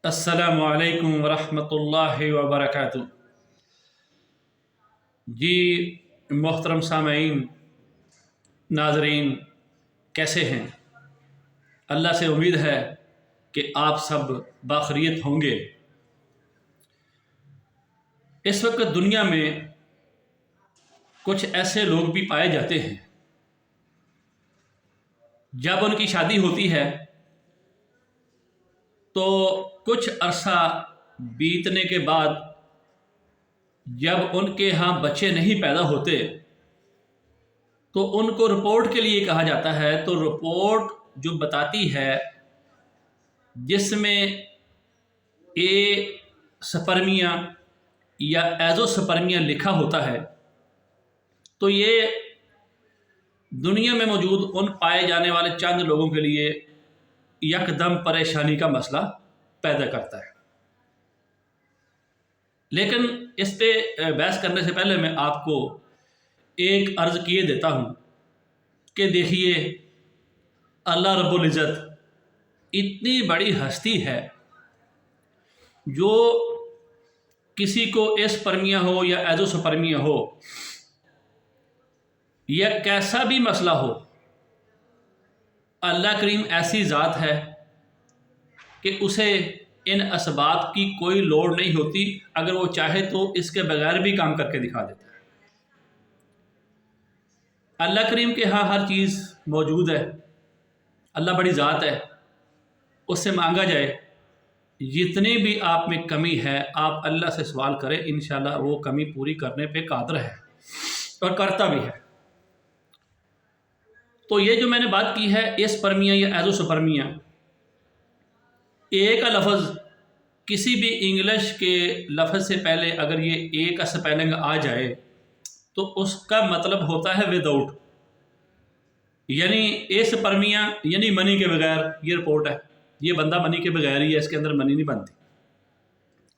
السلام علیکم ورحمۃ اللہ وبرکاتہ۔ جی محترم سامعین، ناظرین، کیسے ہیں؟ اللہ سے امید ہے کہ آپ سب باخیریت ہوں گے۔ اس وقت دنیا میں کچھ ایسے لوگ بھی پائے جاتے ہیں، جب ان کی شادی ہوتی ہے تو کچھ عرصہ بیتنے کے بعد جب ان کے ہاں بچے نہیں پیدا ہوتے تو ان کو رپورٹ کے لیے کہا جاتا ہے، تو رپورٹ جو بتاتی ہے جس میں اے سپرمیا یا ایزو سپرمیا لکھا ہوتا ہے، تو یہ دنیا میں موجود ان پائے جانے والے چند لوگوں کے لیے یکدم پریشانی کا مسئلہ پیدا کرتا ہے۔ لیکن اس پہ بحث کرنے سے پہلے میں آپ کو ایک عرض کیے دیتا ہوں کہ دیکھیے، اللہ رب العزت اتنی بڑی ہستی ہے جو کسی کو ایسپرمیا ہو یا ایزوسپرمیا ہو یا کیسا بھی مسئلہ ہو، اللہ کریم ایسی ذات ہے کہ اسے ان اسباب کی کوئی لوڑ نہیں ہوتی، اگر وہ چاہے تو اس کے بغیر بھی کام کر کے دکھا دیتا ہے۔ اللہ کریم کے ہاں ہر چیز موجود ہے، اللہ بڑی ذات ہے، اس سے مانگا جائے، جتنی بھی آپ میں کمی ہے آپ اللہ سے سوال کریں، انشاءاللہ وہ کمی پوری کرنے پہ قادر ہے اور کرتا بھی ہے۔ تو یہ جو میں نے بات کی ہے ایسپرمیا یا ایزوسپرمیا، اے کا لفظ کسی بھی انگلش کے لفظ سے پہلے اگر یہ اے کا سپیلنگ آ جائے تو اس کا مطلب ہوتا ہے وداؤٹ، یعنی ایسپرمیا یعنی منی کے بغیر، یہ رپورٹ ہے، یہ بندہ منی کے بغیر ہی ہے، اس کے اندر منی نہیں بنتی۔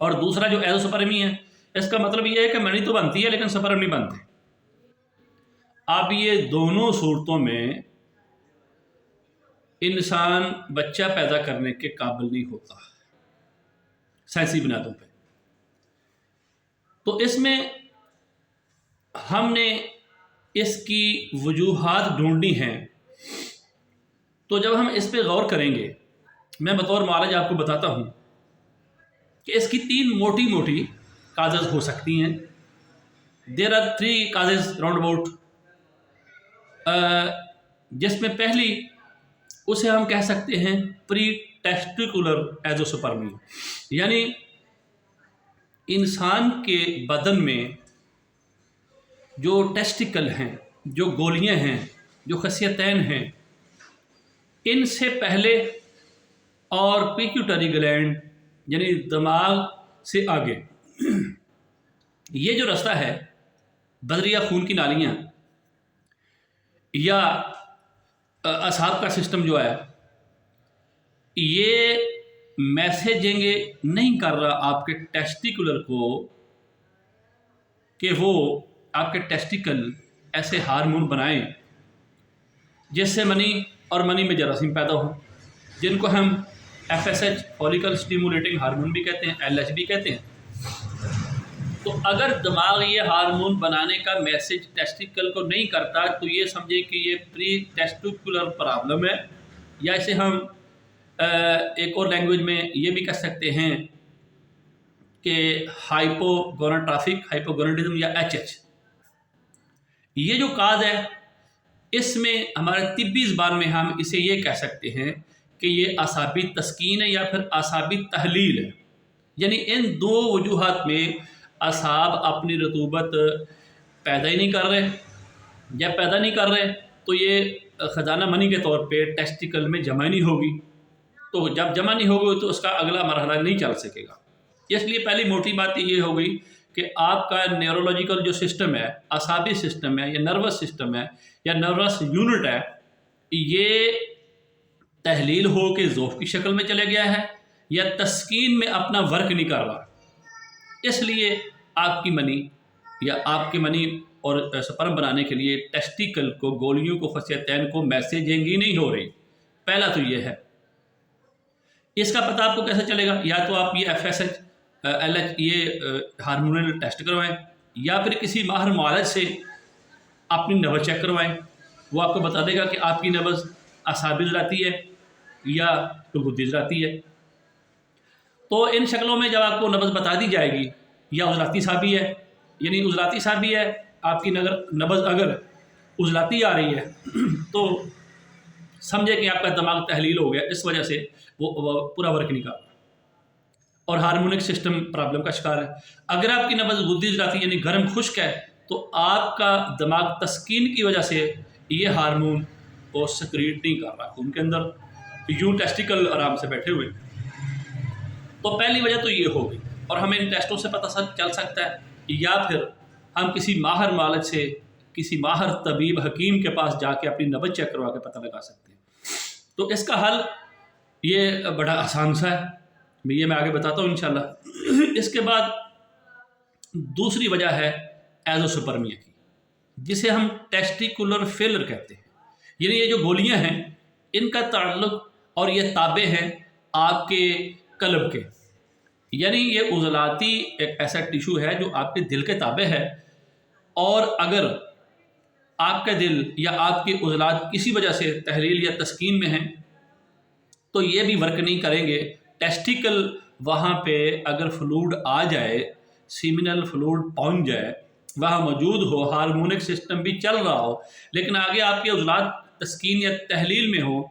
اور دوسرا جو ایزوسپرمی ہے، اس کا مطلب یہ ہے کہ منی تو بنتی ہے لیکن سپرم نہیں بنتے۔ اب یہ دونوں صورتوں میں انسان بچہ پیدا کرنے کے قابل نہیں ہوتا سائنسی بنیادوں پہ۔ تو اس میں ہم نے اس کی وجوہات ڈھونڈنی ہیں، تو جب ہم اس پہ غور کریں گے، میں بطور معالج آپ کو بتاتا ہوں کہ اس کی تین موٹی موٹی کازز ہو سکتی ہیں۔ There are 3 causes round about, جس میں پہلی اسے ہم کہہ سکتے ہیں پری ٹیسٹیکولر ایزوسپرمی، یعنی انسان کے بدن میں جو ٹیسٹیکل ہیں، جو گولیاں ہیں، جو خصیتین ہیں، ان سے پہلے اور پیٹیوٹری گلینڈ یعنی دماغ سے آگے یہ جو رستہ ہے، بدریہ خون کی نالیاں یا اعصاب کا سسٹم جو ہے، یہ میسیجنگ نہیں کر رہا آپ کے ٹیسٹیکولر کو کہ وہ آپ کے ٹیسٹیکل ایسے ہارمون بنائیں جس سے منی اور منی میں جراثیم پیدا ہوں، جن کو ہم FSH فولیکل سٹیمولیٹنگ ہارمون بھی کہتے ہیں، LH بھی کہتے ہیں۔ تو اگر دماغ یہ ہارمون بنانے کا میسج ٹیسٹیکل کو نہیں کرتا تو یہ سمجھے کہ یہ پری ٹیسٹیکولر پرابلم ہے، یا اسے ہم ایک اور لینگویج میں یہ بھی کہہ سکتے ہیں کہ ہائپوگوناڈرافک ہائپوگوناڈزم یا HH۔ یہ جو کاز ہے، اس میں ہمارے طبی زبان میں ہم اسے یہ کہہ سکتے ہیں کہ یہ اعصابی تسکین ہے یا پھر اعصابی تحلیل ہے، یعنی ان دو وجوہات میں اعصاب اپنی رطوبت پیدا ہی نہیں کر رہے، جب پیدا نہیں کر رہے تو یہ خزانہ منی کے طور پہ ٹیسٹیکل میں جمع نہیں ہوگی، تو جب جمع نہیں ہوگی تو اس کا اگلا مرحلہ نہیں چل سکے گا۔ اس لیے پہلی موٹی بات یہ ہو گئی کہ آپ کا نیورولوجیکل جو سسٹم ہے، اعصابی سسٹم ہے یا نروس سسٹم ہے یا نروس یونٹ ہے، یہ تحلیل ہو کے ذوف کی شکل میں چلے گیا ہے یا تسکین میں اپنا ورک نہیں کر رہا، اس لیے آپ کی منی یا آپ کے منی اور سپرم بنانے کے لیے ٹیسٹیکل کو، گولیوں کو، خصیتین کو میسیجنگ ہی نہیں ہو رہی۔ پہلا تو یہ ہے۔ اس کا پتہ آپ کو کیسے چلے گا؟ یا تو آپ یہ FSH LH یہ ہارمونل ٹیسٹ کروائیں، یا پھر کسی ماہر معالج سے اپنی نبض چیک کروائیں، وہ آپ کو بتا دے گا کہ آپ کی نبض اعصابی زراعتی ہے یا گدی زراعتی ہے۔ تو ان شکلوں میں جب آپ کو نبض بتا دی جائے گی، یا عضلاتی صابی ہے، یعنی عضلاتی صابی ہے، آپ کی نبض اگر عضلاتی آ رہی ہے تو سمجھے کہ آپ کا دماغ تحلیل ہو گیا، اس وجہ سے وہ پورا ورک نہیں کر رہا اور ہارمونک سسٹم پرابلم کا شکار ہے۔ اگر آپ کی نبض گدی زراعتی یعنی گرم خشک ہے تو آپ کا دماغ تسکین کی وجہ سے یہ ہارمون کو سکریٹ نہیں کر رہا خون کے اندر، یوں ٹیسٹیکل آرام سے بیٹھے ہوئے۔ تو پہلی وجہ تو یہ ہوگی، اور ہمیں ان ٹیسٹوں سے پتہ چل سکتا ہے، یا پھر ہم کسی ماہر معالج سے، کسی ماہر طبیب حکیم کے پاس جا کے اپنی نبض چیک کروا کے پتہ لگا سکتے ہیں۔ تو اس کا حل یہ بڑا آسان سا ہے، میں یہ آگے بتاتا ہوں انشاءاللہ۔ اس کے بعد دوسری وجہ ہے ایزوسپرمیا کی، جسے ہم ٹیسٹیکولر فیلر کہتے ہیں، یعنی یہ جو گولیاں ہیں ان کا تعلق اور یہ تابع ہیں آپ کے قلب کے، یعنی یہ عضلاتی ایک ایسا ٹیشو ہے جو آپ کے دل کے تابع ہے، اور اگر آپ کا دل یا آپ کے عضلات کسی وجہ سے تحلیل یا تسکین میں ہیں تو یہ بھی ورک نہیں کریں گے۔ ٹیسٹیکل وہاں پہ اگر فلوڈ آ جائے، سیمینل فلوڈ پہنچ جائے، وہاں موجود ہو، ہارمونک سسٹم بھی چل رہا ہو، لیکن آگے آپ کے عضلات تسکین یا تحلیل میں ہو،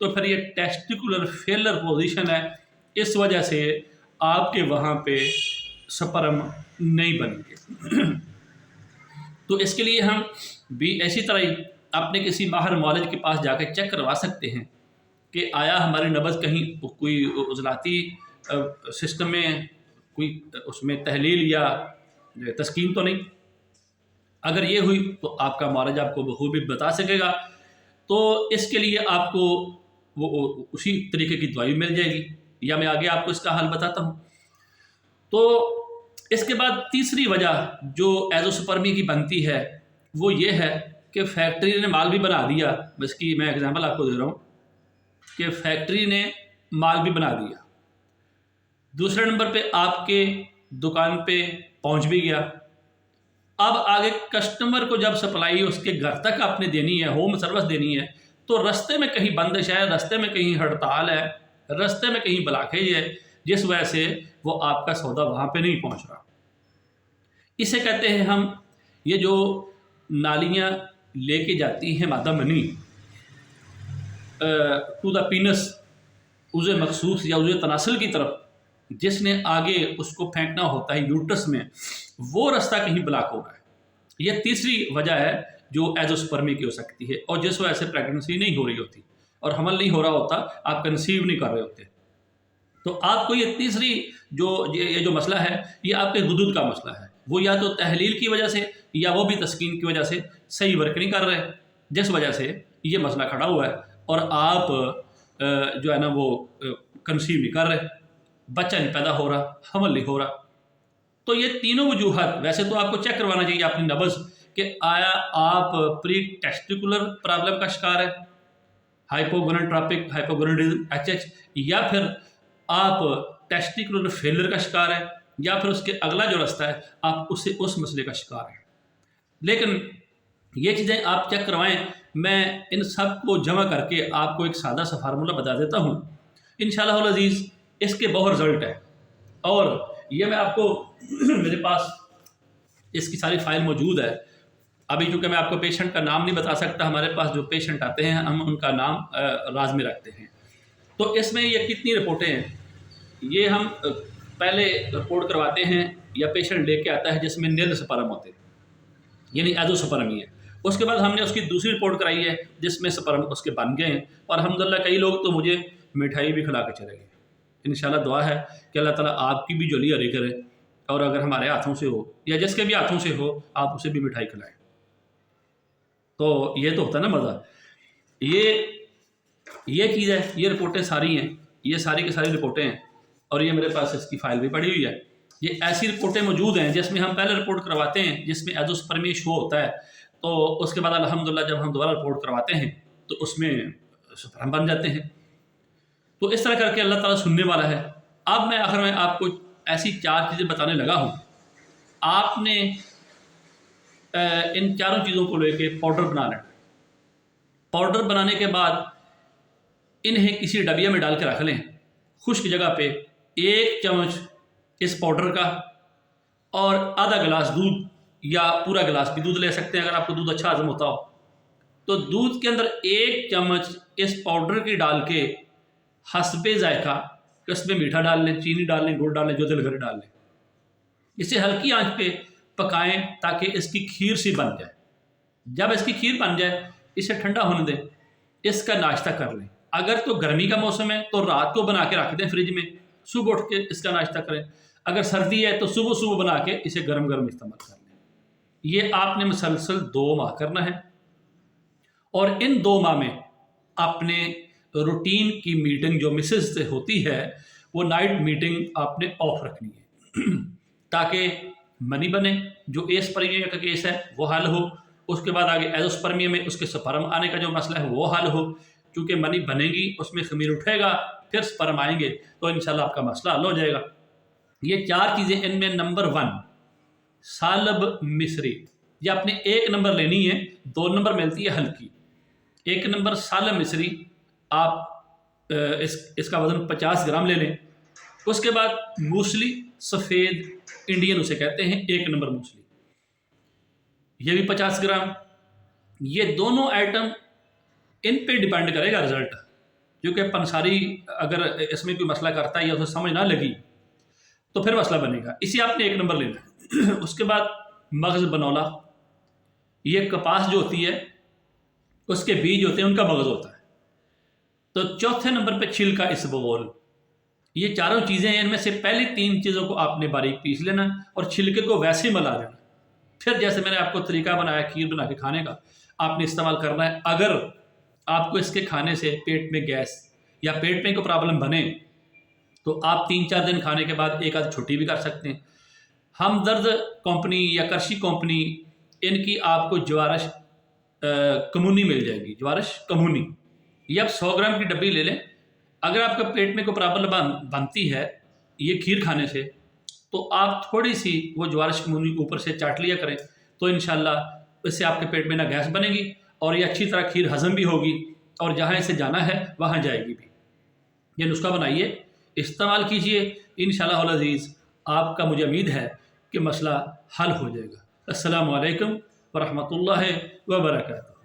تو پھر یہ ٹیسٹیکولر فیلر پوزیشن ہے، اس وجہ سے آپ کے وہاں پہ سپرم نہیں بنیں گے۔ تو اس کے لیے ہم بھی اسی طرح ہی اپنے کسی ماہر معالج کے پاس جا کے چیک کروا سکتے ہیں کہ آیا ہماری نبض کہیں کوئی عضلاتی سسٹم میں کوئی اس میں تحلیل یا تسکین تو نہیں۔ اگر یہ ہوئی تو آپ کا معالج آپ کو بخوبی بتا سکے گا، تو اس کے لیے آپ کو وہ اسی طریقے کی دوائی مل جائے گی، یا میں آگے آپ کو اس کا حل بتاتا ہوں۔ تو اس کے بعد تیسری وجہ جو ایزوسپرمی کی بنتی ہے وہ یہ ہے کہ فیکٹری نے مال بھی بنا دیا، بس کی میں اگزامپل آپ کو دے رہا ہوں کہ فیکٹری نے مال بھی بنا دیا، دوسرے نمبر پہ آپ کے دکان پہ پہنچ بھی گیا، اب آگے کسٹمر کو جب سپلائی اس کے گھر تک آپ نے دینی ہے، ہوم سروس دینی ہے، تو رستے میں کہیں بندش ہے، رستے میں کہیں ہڑتال ہے، رستے میں کہیں بلاکیج ہے، جس وجہ سے وہ آپ کا سودا وہاں پہ نہیں پہنچ رہا۔ اسے کہتے ہیں ہم، یہ جو نالیاں لے کے جاتی ہیں مادہ منی ٹو دا پینس، عضو مخصوص یا عضو تناسل کی طرف، جس نے آگے اس کو پھینکنا ہوتا ہے یوٹرس میں، وہ رستہ کہیں بلاک ہو رہا ہے۔ یہ تیسری وجہ ہے جو ایزوسپرمی کی ہو سکتی ہے، اور جس وجہ سے پریگننسی نہیں ہو رہی ہوتی اور حمل نہیں ہو رہا ہوتا، آپ کنسیو نہیں کر رہے ہوتے۔ تو آپ کو یہ تیسری یہ جو مسئلہ ہے، یہ آپ کے غدود کا مسئلہ ہے، وہ یا تو تحلیل کی وجہ سے یا وہ بھی تسکین کی وجہ سے صحیح ورک نہیں کر رہے، جس وجہ سے یہ مسئلہ کھڑا ہوا ہے، اور آپ جو ہے نا وہ کنسیو نہیں کر رہے، بچہ نہیں پیدا ہو رہا، حمل نہیں ہو رہا۔ تو یہ تینوں وجوہات، ویسے تو آپ کو چیک کروانا چاہیے اپنی نبض کہ آیا آپ پری ٹیسٹیکولر پرابلم کا شکار ہے، ہائپوگونڈروپک ہائپوگونڈرزم HH، یا پھر آپ ٹیسٹیکولر فیلر کا شکار ہے، یا پھر اس کے اگلا جو رستہ ہے آپ اس مسئلے کا شکار ہیں۔ لیکن یہ چیزیں آپ چیک کروائیں، میں ان سب کو جمع کر کے آپ کو ایک سادہ سا فارمولہ بتا دیتا ہوں، انشاءاللہ العزیز اس کے بہت رزلٹ ہے، اور یہ میں آپ کو میرے پاس اس کی ساری فائل موجود ہے۔ ابھی چونکہ میں آپ کو پیشنٹ کا نام نہیں بتا سکتا، ہمارے پاس جو پیشنٹ آتے ہیں ہم ان کا نام راز میں رکھتے ہیں۔ تو اس میں یہ کتنی رپورٹیں ہیں، یہ ہم پہلے رپورٹ کرواتے ہیں یا پیشنٹ لے کے آتا ہے جس میں نیل سپرم ہوتے ہیں، یعنی ایزوسپرمی ہے، اس کے بعد ہم نے اس کی دوسری رپورٹ کرائی ہے جس میں سپرم اس کے بن گئے ہیں، اور الحمدللہ کئی لوگ تو مجھے مٹھائی بھی کھلا کے چلے گئے۔ انشاءاللہ دعا ہے کہ اللہ تعالیٰ آپ کی بھی جولی ہری کرے، اور اگر ہمارے ہاتھوں سے ہو یا جس کے بھی ہاتھوں سے ہو آپ اسے بھی مٹھائی کھلائیں۔ تو یہ تو ہوتا ہے نا مزہ۔ یہ چیز ہے، یہ رپورٹیں ساری ہیں، یہ ساری کی ساری رپورٹیں ہیں، اور یہ میرے پاس اس کی فائل بھی پڑی ہوئی ہے۔ یہ ایسی رپورٹیں موجود ہیں جس میں ہم پہلے رپورٹ کرواتے ہیں جس میں ایزوسپرمی شو ہوتا ہے، تو اس کے بعد الحمدللہ جب ہم دوبارہ رپورٹ کرواتے ہیں تو اس میں سپرم بن جاتے ہیں۔ تو اس طرح کر کے اللہ تعالیٰ سننے والا ہے۔ اب میں آخر میں آپ کو ایسی 4 چیزیں بتانے لگا ہوں۔ آپ نے ان چاروں چیزوں کو لے کے پاؤڈر بنا لینا۔ پاؤڈر بنانے کے بعد انہیں کسی ڈبیا میں ڈال کے رکھ لیں خشک جگہ پہ۔ 1 چمچ اس پاؤڈر کا اور آدھا گلاس دودھ یا پورا گلاس بھی دودھ لے سکتے ہیں اگر آپ کو دودھ اچھا ہضم ہوتا ہو تو دودھ کے اندر 1 چمچ اس پاؤڈر کی ڈال کے حسب ذائقہ، اس میں میٹھا ڈال لیں، چینی ڈال لیں، گڑ ڈال لیں، جو دل کرے ڈال لیں۔ اسے ہلکی آنچ پہ پکائیں تاکہ اس کی کھیر سی بن جائے۔ جب اس کی کھیر بن جائے اسے ٹھنڈا ہونے دیں، اس کا ناشتہ کر لیں۔ اگر تو گرمی کا موسم ہے تو رات کو بنا کے رکھ دیں فریج میں، صبح اٹھ کے اس کا ناشتہ کریں۔ اگر سردی ہے تو صبح صبح بنا کے اسے گرم گرم استعمال کر لیں۔ یہ آپ نے مسلسل 2 ماہ کرنا ہے، اور ان 2 ماہ میں اپنے روٹین کی میٹنگ جو مسز سے ہوتی ہے وہ نائٹ میٹنگ آپ نے آف رکھنی ہے تاکہ منی بنے۔ جو ایسپرمیا کا کیس ہے وہ حل ہو، اس کے بعد آگے ایزوسپرمیا میں اس کے سپرم آنے کا جو مسئلہ ہے وہ حل ہو۔ چونکہ منی بنے گی، اس میں خمیر اٹھے گا، پھر سپرم آئیں گے تو انشاءاللہ آپ کا مسئلہ حل ہو جائے گا۔ یہ 4 چیزیں، ان میں نمبر 1 سالب مصری، یہ آپ نے 1 نمبر لینی ہے، 2 نمبر ملتی ہے ہلکی۔ 1 نمبر سالب مصری، آپ اس کا وزن 50 گرام لے لیں۔ اس کے بعد موسلی سفید انڈین اسے کہتے ہیں، 1 نمبر موسلی، یہ بھی 50 گرام۔ یہ دونوں آئٹم ان پہ ڈیپینڈ کرے گا رزلٹ، کیونکہ پنساری اگر اس میں کوئی مسئلہ کرتا ہے یا اسے سمجھ نہ لگی تو پھر مسئلہ بنے گا۔ اسی آپ نے 1 نمبر لینا ہے۔ اس کے بعد مغز بنولا، یہ کپاس جو ہوتی ہے اس کے بیج ہوتے ہیں، ان کا مغز ہوتا ہے۔ تو 4تھے نمبر پہ چھلکا اسبغول۔ یہ چاروں چیزیں ہیں، ان میں سے پہلی 3 چیزوں کو آپ نے باریک پیس لینا اور چھلکے کو ویسے ہی ملا لینا۔ پھر جیسے میں نے آپ کو طریقہ بنایا کھیر بنا کے کھانے کا، آپ نے استعمال کرنا ہے۔ اگر آپ کو اس کے کھانے سے پیٹ میں گیس یا پیٹ میں کوئی پرابلم بنے تو آپ 3-4 دن کھانے کے بعد 1 آدھ چھٹی بھی کر سکتے ہیں۔ ہمدرد کمپنی یا کرشی کمپنی، ان کی آپ کو جوارش کمونی مل جائے گی، جوارش کمونی۔ یہ آپ 100 گرام کی ڈبی لے لیں۔ اگر آپ کے پیٹ میں کوئی پرابلم بنتی ہے یہ کھیر کھانے سے تو آپ تھوڑی سی وہ جوارش کمونی اوپر سے چاٹ لیا کریں، تو انشاءاللہ اس سے آپ کے پیٹ میں نہ گیس بنے گی اور یہ اچھی طرح کھیر ہضم بھی ہوگی، اور جہاں اسے جانا ہے وہاں جائے گی بھی۔ یہ نسخہ بنائیے، استعمال کیجئے، انشاءاللہ العزیز آپ کا مجھے امید ہے کہ مسئلہ حل ہو جائے گا۔ السلام علیکم ورحمۃ اللہ وبرکاتہ۔